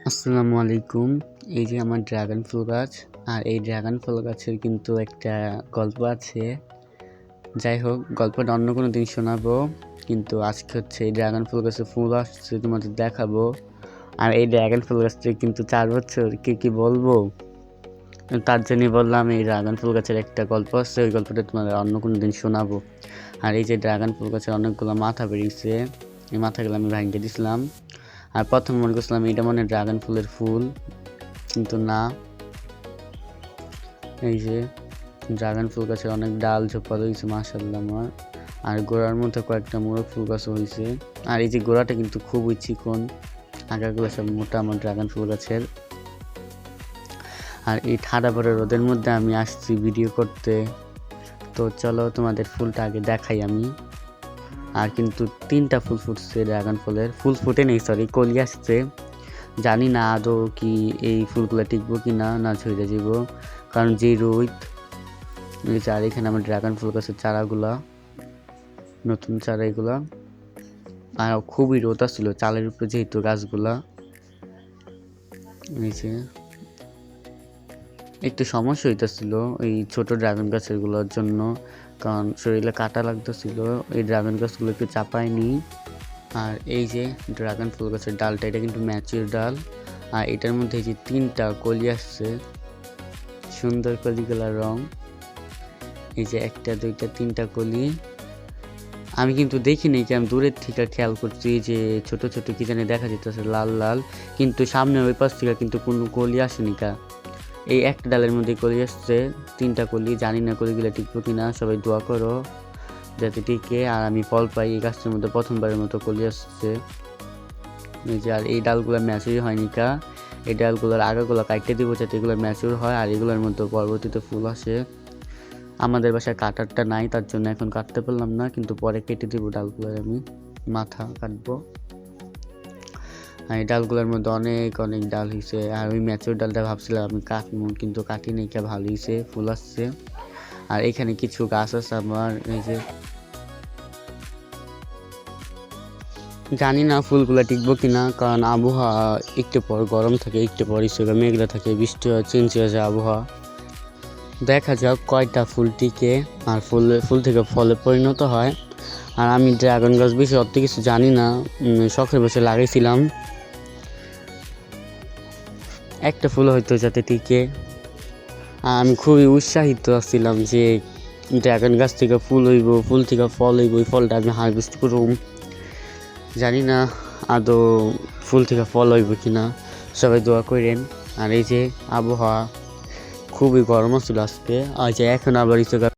আসসালামু আলাইকুম। এই যে আমার ড্রাগন ফল গাছ, আর এই ড্রাগন ফল গাছের কিন্তু একটা গল্প আছে। যাই হোক, গল্পটা অন্য কোনো দিন শোনাবো, কিন্তু আজকে হচ্ছে এই ড্রাগন ফল গাছে ফুল আসছে, তোমাদের দেখাবো। আর এই ড্রাগন ফল গাছটা কিন্তু 4 বছর, কি বলবো। তার জন্যই বললাম এই ড্রাগন ফল গাছের একটা গল্প আছে, ওই গল্পটা তোমাদের অন্য কোনো দিন শোনাবো। আর এই যে ড্রাগন ফল গাছের অনেকগুলো মাথা বেরিয়েছে, এই মাথাগুলো আমি ভাঙিয়ে দিয়েছিলাম। আর প্রথম মনে করছিলাম এটা মনে ড্রাগন ফুলের ফুল, কিন্তু না। এই যে ড্রাগন ফুল গাছের অনেক ডাল ঝোপা হয়েছে মাশাআল্লাহ আমার। আর গোড়ার মধ্যে কয়েকটা মোরগ ফুল গাছ হয়েছে। আর এই যে গোড়াটা কিন্তু খুবই চিকন, আগাগুলো সব মোটা আমার ড্রাগন ফুল গাছের। আর এই ঠাডা পড়ে রোদের মধ্যে আমি আসছি ভিডিও করতে, তো চলো তোমাদের ফুলটা আগে দেখাই আমি। আর কিন্তু 3টা ফুল ফুটছে, ড্রাগন ফুলের ফুল ফুটে নেই, সরি, কলি আসছে। জানি না আদৌ কি এই ফুলগুলো টিকবো কি না ঝরে যাব, কারণ যে রোদ। আর এখানে আমার ড্রাগন ফুল গাছের চারাগুলা, নতুন চারা এগুলা। আর খুবই রোদ আসছিল চালের উপরে যেহেতু গাছগুলা। এই যে একটু সমস্যা হইতেছিল এই ছোট ড্রাগন গাছেরগুলোর জন্য, কারণ শরীরে কাটা লাগতেছিল, এই ড্রাগন গাছগুলোকে চাপায়নি। আর এই যে ড্রাগন ফুল গাছের ডালটা, এটা কিন্তু ম্যাচিউর ডাল। আর এটার মধ্যে এই যে 3টা কলি আসছে, সুন্দর কলিগুলার রং। এই যে 1টা 2টা 3টা কলি। আমি কিন্তু দেখিনি, কি আমি দূরের থেকে খেয়াল করছি যে ছোট ছোট কি জানি দেখা যেতেছে লাল লাল, কিন্তু সামনে ওই পাশ থেকে কিন্তু কোনো কলি আসেনি। এই একটা ডালের মধ্যে কলি আসছে, 3টা কলি। জানি না কলিগুলো টিকবো কিনা, সবাই দোয়া করো যাতে টিকে আর আমি ফল পাই। এই গাছটার মধ্যে প্রথমবারের মতো কলি আসছে। এই যে আর এই ডালগুলো ম্যাচিউর হয়নি, এই ডালগুলোর আগাগুলো কাটতে দিব যাতে এগুলো ম্যাচিউর হয়, আর এগুলোর মধ্যে পরবর্তীতে ফুল আসে। আমাদের বাসায় কাটারটা নাই, তার জন্য এখন কাটতে পারলাম না, কিন্তু পরে কেটে দিব ডালগুলোর, আমি মাথা কাটবো। আর এই ডালগুলোর মধ্যে অনেক অনেক ডাল হয়েছে। আর ওই ম্যাচিউর ডালটা ভাবছিলাম আমি কাটবো, কিন্তু কাটি নাই, ভালো হয়েছে, ফুল আসছে। আর এখানে কিছু গাছ আছে আমার, এই যে জানি না ফুলগুলো টিকবো কিনা, কারণ আবহাওয়া একটু পর গরম থাকে, একটু পর ইচ্ছে মেঘলা থাকে, বৃষ্টি হয়, চেঞ্জ হয়ে যায় আবহাওয়া। দেখা যাক কয়টা ফুল টিকে আর ফুল থেকে ফলে পরিণত হয়। আর আমি ড্রাগন গাছ বেশি অত কিছু জানি না, শখের বসে লাগাইছিলাম, একটা ফুল হয়তো যাতে টিকে। আমি খুবই উৎসাহিত ছিলাম যে ড্রাগন গাছ থেকে ফুল হইব, ফুল থেকে ফল হইব, ওই ফলটা আমি হারভেস্ট করব। জানি না আদৌ ফুল থেকে ফল হইব কিনা, সবাই দোয়া করেন। আর এই যে আবহাওয়া খুবই গরম ছিল আজকে, আর যে এখন আবার